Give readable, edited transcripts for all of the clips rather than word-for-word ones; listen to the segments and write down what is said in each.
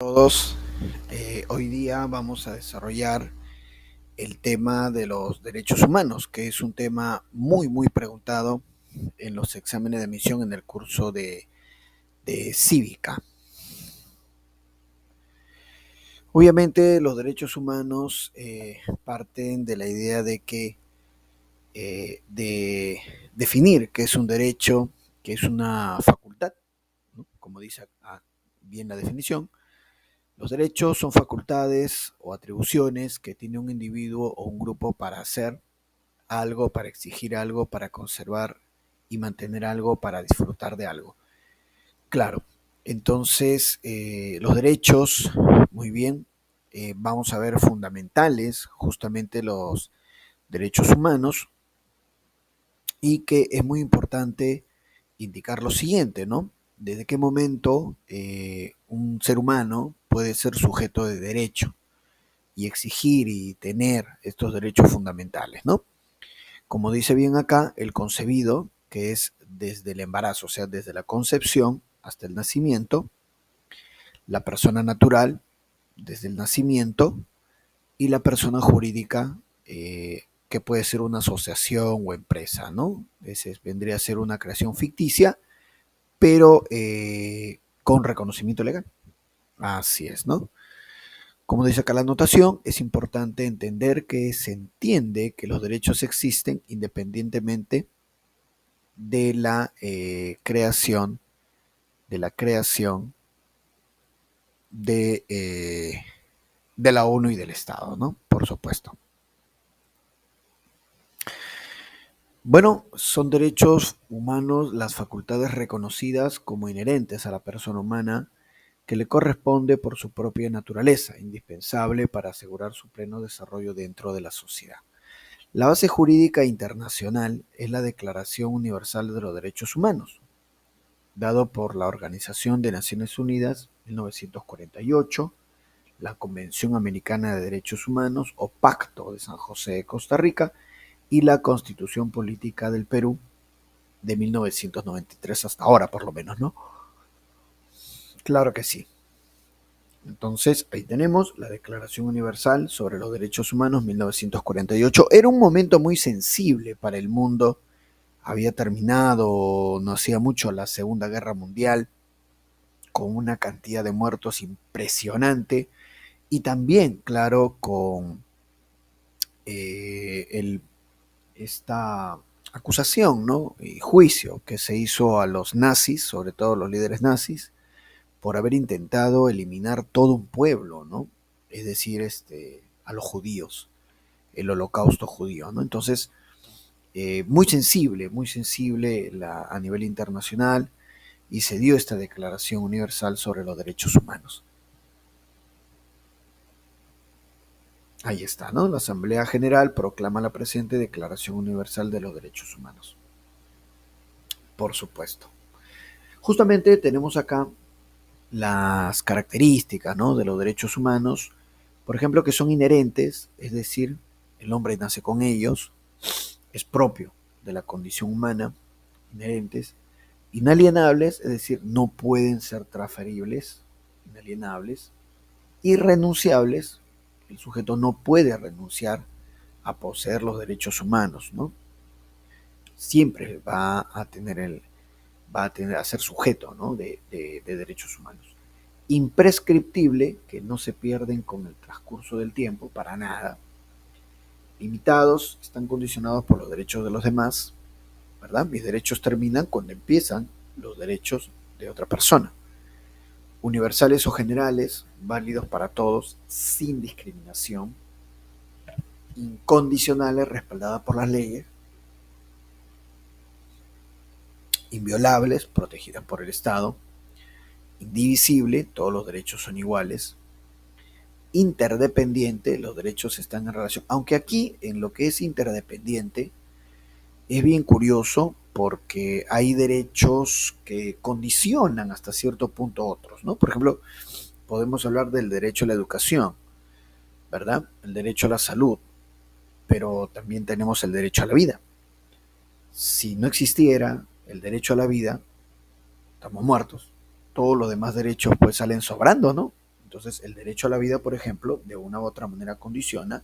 Todos, hoy día vamos a desarrollar el tema de los derechos humanos, que es un tema muy preguntado en los exámenes de admisión en el curso de cívica. Obviamente los derechos humanos parten de la idea de que de definir qué es un derecho, qué es una facultad, ¿no? Como dice bien la definición. Los derechos son facultades o atribuciones que tiene un individuo o un grupo para hacer algo, para exigir algo, para conservar y mantener algo, para disfrutar de algo. Claro, entonces los derechos, muy bien, vamos a ver fundamentales, justamente los derechos humanos, y que es muy importante indicar lo siguiente, ¿no? ¿Desde qué momento un ser humano puede ser sujeto de derecho y exigir y tener estos derechos fundamentales, ¿no? Como dice bien acá, el concebido, que es desde el embarazo, o sea, desde la concepción hasta el nacimiento, la persona natural, desde el nacimiento, y la persona jurídica, que puede ser una asociación o empresa, ¿no? Ese vendría a ser una creación ficticia, pero con reconocimiento legal. Así es, ¿no? Como dice acá la anotación, es importante entender que se entiende que los derechos existen independientemente de la creación, de la creación de, eh, de la ONU y del Estado, ¿no? Por supuesto. Bueno, son derechos humanos las facultades reconocidas como inherentes a la persona humana que le corresponde por su propia naturaleza, indispensable para asegurar su pleno desarrollo dentro de la sociedad. La base jurídica internacional es la Declaración Universal de los Derechos Humanos, dado por la Organización de Naciones Unidas en 1948, la Convención Americana de Derechos Humanos o Pacto de San José de Costa Rica y la Constitución Política del Perú de 1993 hasta ahora, por lo menos, ¿no? Claro que sí. Entonces, ahí tenemos la Declaración Universal sobre los Derechos Humanos 1948. Era un momento muy sensible para el mundo. Había terminado no hacía mucho la Segunda Guerra Mundial con una cantidad de muertos impresionante y también, claro, con el, esta acusación, ¿no? Y juicio que se hizo a los nazis, sobre todo los líderes nazis, por haber intentado eliminar todo un pueblo, ¿no? Es decir, a los judíos, el holocausto judío, ¿no? Entonces, muy sensible a nivel internacional y se dio esta Declaración Universal sobre los Derechos Humanos. Ahí está, ¿no? La Asamblea General proclama la presente Declaración Universal de los Derechos Humanos. Por supuesto. Justamente tenemos acá las características, ¿no?, de los derechos humanos, por ejemplo, que son inherentes, es decir, el hombre nace con ellos, es propio de la condición humana, inherentes, inalienables, es decir, no pueden ser transferibles, inalienables, irrenunciables, el sujeto no puede renunciar a poseer los derechos humanos, ¿no? Siempre va a tener a ser sujeto, ¿no?, de derechos humanos. Imprescriptible, que no se pierden con el transcurso del tiempo, para nada. Limitados, están condicionados por los derechos de los demás, ¿verdad? Mis derechos terminan cuando empiezan los derechos de otra persona. Universales o generales, válidos para todos, sin discriminación. Incondicionales, respaldadas por las leyes. Inviolables, protegidas por el Estado. Indivisible, todos los derechos son iguales. Interdependiente, los derechos están en relación, aunque aquí en lo que es interdependiente es bien curioso porque hay derechos que condicionan hasta cierto punto otros, ¿no? Por ejemplo, podemos hablar del derecho a la educación, ¿verdad? El derecho a la salud, pero también tenemos el derecho a la vida. Si no existiera el derecho a la vida, estamos muertos. Todos los demás derechos pues salen sobrando, ¿no? Entonces, el derecho a la vida, por ejemplo, de una u otra manera condiciona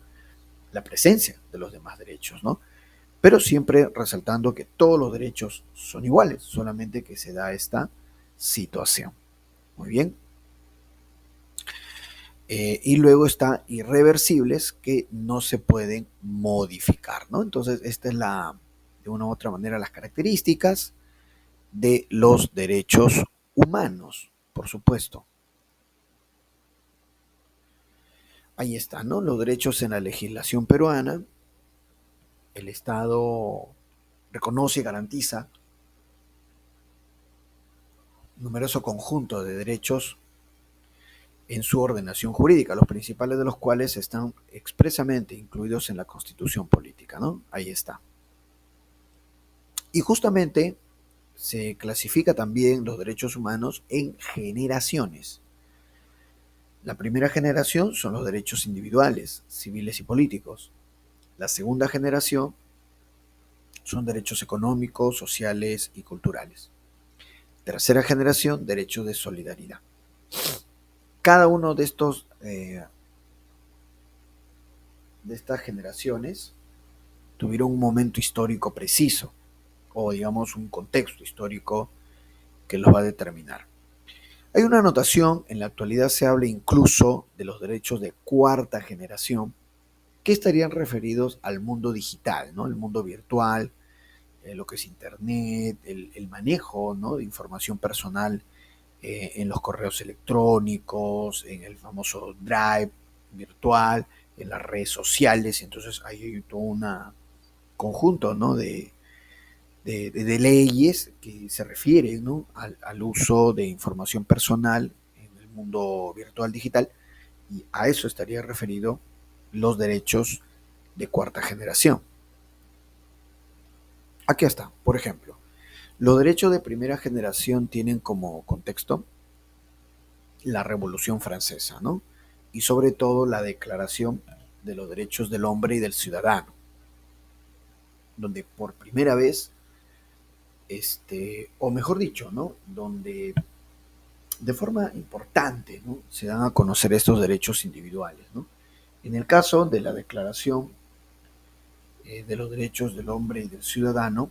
la presencia de los demás derechos, ¿no? Pero siempre resaltando que todos los derechos son iguales, solamente que se da esta situación. Muy bien. Y luego está irreversibles que no se pueden modificar, ¿no? Entonces, esta es de una u otra manera, las características de los derechos humanos, por supuesto. Ahí está, ¿no? Los derechos en la legislación peruana. El Estado reconoce y garantiza numeroso conjunto de derechos en su ordenación jurídica, los principales de los cuales están expresamente incluidos en la Constitución política, ¿no? Ahí está. Y justamente se clasifica también los derechos humanos en generaciones. La primera generación son los derechos individuales, civiles y políticos. La segunda generación son derechos económicos, sociales y culturales. Tercera generación, derechos de solidaridad. Cada uno de estas generaciones tuvieron un momento histórico preciso, o digamos un contexto histórico que los va a determinar. Hay una anotación, en la actualidad se habla incluso de los derechos de cuarta generación, que estarían referidos al mundo digital, ¿no? El mundo virtual, lo que es Internet, el manejo, ¿no?, de información personal en los correos electrónicos, en el famoso Drive virtual, en las redes sociales. Entonces hay todo un conjunto, ¿no?, de leyes que se refieren, ¿no?, al uso de información personal en el mundo virtual digital, y a eso estaría referido los derechos de cuarta generación. Aquí está, por ejemplo, los derechos de primera generación tienen como contexto la Revolución Francesa, ¿no? Y sobre todo la Declaración de los Derechos del Hombre y del Ciudadano, donde por primera vez, o mejor dicho, ¿no?, donde de forma importante, ¿no?, se dan a conocer estos derechos individuales, ¿no? En el caso de la Declaración de los Derechos del Hombre y del Ciudadano,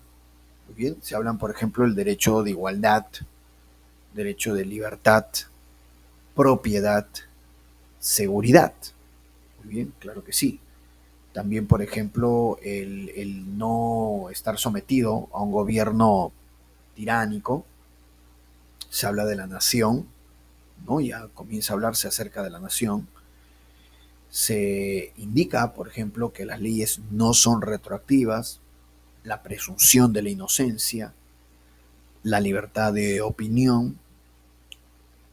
muy bien, se hablan, por ejemplo, el derecho de igualdad, derecho de libertad, propiedad, seguridad. Muy bien, claro que sí. También, por ejemplo, el no estar sometido a un gobierno tiránico. Se habla de la nación, ¿no? Ya comienza a hablarse acerca de la nación. Se indica, por ejemplo, que las leyes no son retroactivas, la presunción de la inocencia, la libertad de opinión,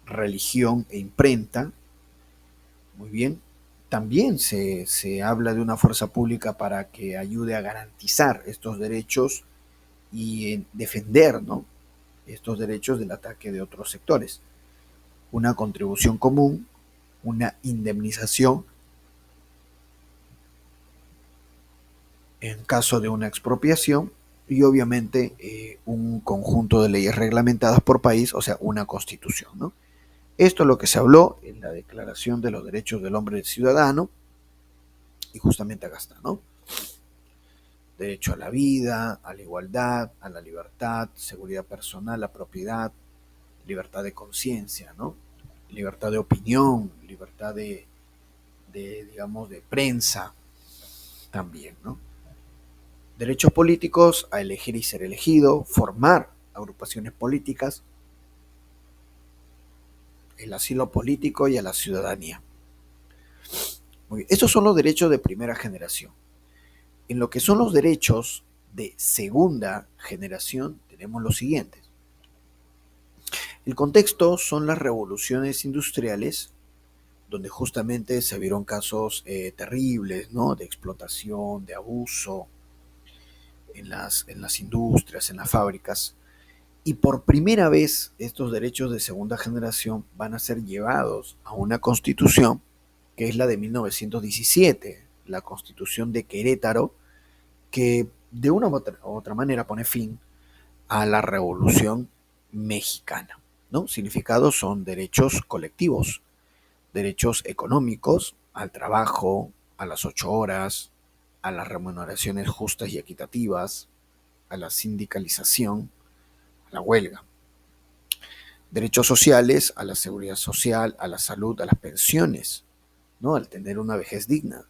religión e imprenta. Muy bien. También se habla de una fuerza pública para que ayude a garantizar estos derechos y defender, ¿no?, estos derechos del ataque de otros sectores. Una contribución común, una indemnización en caso de una expropiación y obviamente un conjunto de leyes reglamentadas por país, o sea, una constitución, ¿no? Esto es lo que se habló en la Declaración de los Derechos del Hombre y del Ciudadano, y justamente acá está, ¿no? Derecho a la vida, a la igualdad, a la libertad, seguridad personal, la propiedad, libertad de conciencia, ¿no? Libertad de opinión, libertad digamos, de prensa también, ¿no? Derechos políticos a elegir y ser elegido, formar agrupaciones políticas, el asilo político y a la ciudadanía. Muy bien. Estos son los derechos de primera generación. En lo que son los derechos de segunda generación tenemos los siguientes. El contexto son las revoluciones industriales, donde justamente se vieron casos terribles, ¿no?, de explotación, de abuso en las industrias, en las fábricas. Y por primera vez estos derechos de segunda generación van a ser llevados a una constitución, que es la de 1917, la Constitución de Querétaro, que de una u otra manera pone fin a la Revolución Mexicana, ¿no? Significados son derechos colectivos, derechos económicos, al trabajo, a las 8 horas, a las remuneraciones justas y equitativas, a la sindicalización, a la huelga. Derechos sociales, a la seguridad social, a la salud, a las pensiones, ¿no? Al tener una vejez digna.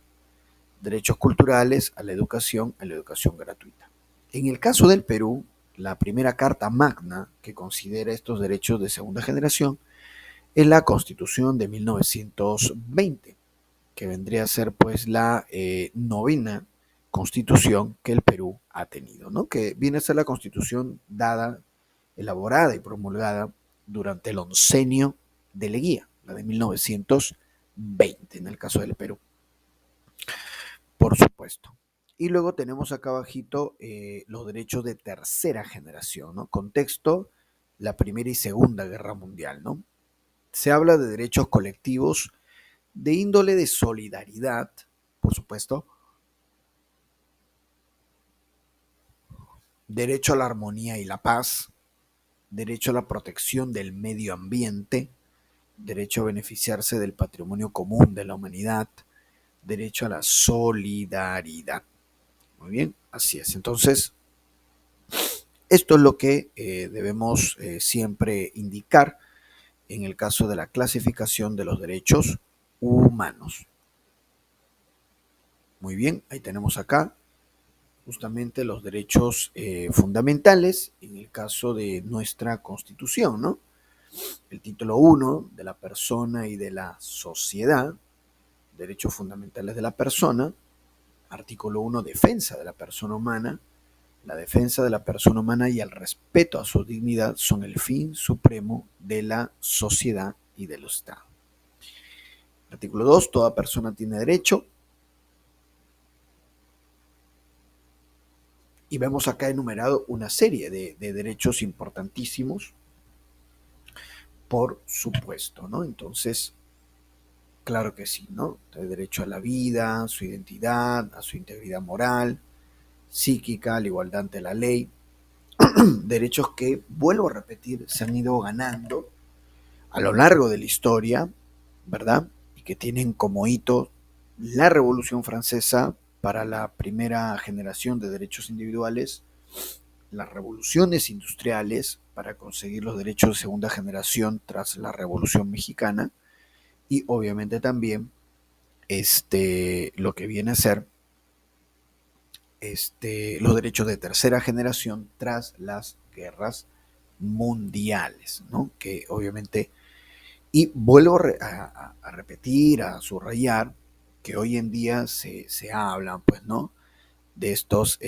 Derechos culturales, a la educación gratuita. En el caso del Perú, la primera Carta Magna que considera estos derechos de segunda generación es la Constitución de 1920, que vendría a ser pues la novena constitución que el Perú ha tenido, ¿no? Que viene a ser la constitución dada, elaborada y promulgada durante el oncenio de Leguía, la de 1920, en el caso del Perú, por supuesto. Y luego tenemos acá abajito los derechos de tercera generación, ¿no? Contexto, la Primera y Segunda Guerra Mundial, ¿no? Se habla de derechos colectivos de índole de solidaridad, por supuesto, derecho a la armonía y la paz, derecho a la protección del medio ambiente, derecho a beneficiarse del patrimonio común de la humanidad, derecho a la solidaridad. Muy bien, así es. Entonces, esto es lo que debemos siempre indicar en el caso de la clasificación de los derechos humanos. Muy bien, ahí tenemos acá justamente los derechos fundamentales en el caso de nuestra Constitución, ¿no? El título 1 de la persona y de la sociedad, derechos fundamentales de la persona, artículo 1, defensa de la persona humana. La defensa de la persona humana y el respeto a su dignidad son el fin supremo de la sociedad y del Estado. Artículo 2, toda persona tiene derecho. Y vemos acá enumerado una serie de derechos importantísimos, por supuesto, ¿no? Entonces, claro que sí, ¿no? El derecho a la vida, a su identidad, a su integridad moral, psíquica, a la igualdad ante la ley. Derechos que, vuelvo a repetir, se han ido ganando a lo largo de la historia, ¿verdad? Y que tienen como hito la Revolución Francesa para la primera generación de derechos individuales, las revoluciones industriales para conseguir los derechos de segunda generación tras la Revolución Mexicana y obviamente también lo que viene a ser los derechos de tercera generación tras las guerras mundiales, ¿no? Que obviamente, y vuelvo a repetir, a subrayar, que hoy en día se habla, pues, ¿no? De estos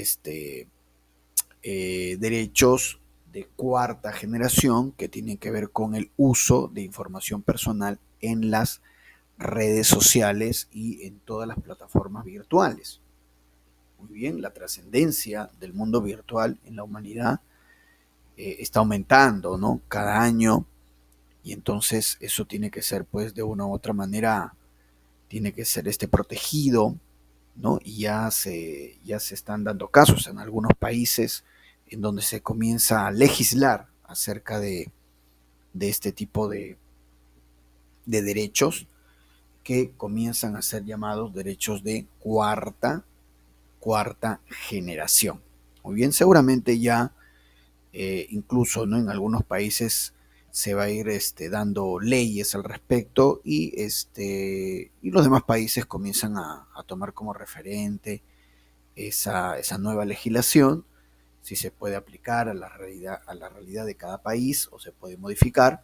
derechos de cuarta generación que tienen que ver con el uso de información personal en las redes sociales y en todas las plataformas virtuales. Muy bien, la trascendencia del mundo virtual en la humanidad está aumentando, ¿no? Cada año, y entonces eso tiene que ser, pues, de una u otra manera, tiene que ser protegido, ¿no? Y ya se están dando casos en algunos países en donde se comienza a legislar acerca de este tipo de derechos que comienzan a ser llamados derechos de cuarta generación. Muy bien, seguramente ya incluso, ¿no? En algunos países se va a ir dando leyes al respecto y los demás países comienzan a tomar como referente esa nueva legislación, si se puede aplicar a la realidad de cada país o se puede modificar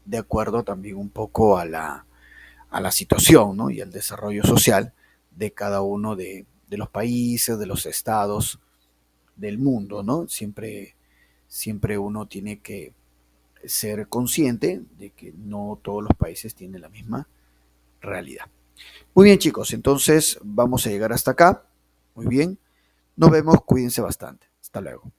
de acuerdo también un poco a la situación, ¿no? Y al desarrollo social de cada uno de los países, de los estados del mundo, ¿no? Siempre uno tiene que ser consciente de que no todos los países tienen la misma realidad. Muy bien, chicos, entonces vamos a llegar hasta acá. Muy bien, nos vemos, cuídense bastante. Hasta luego.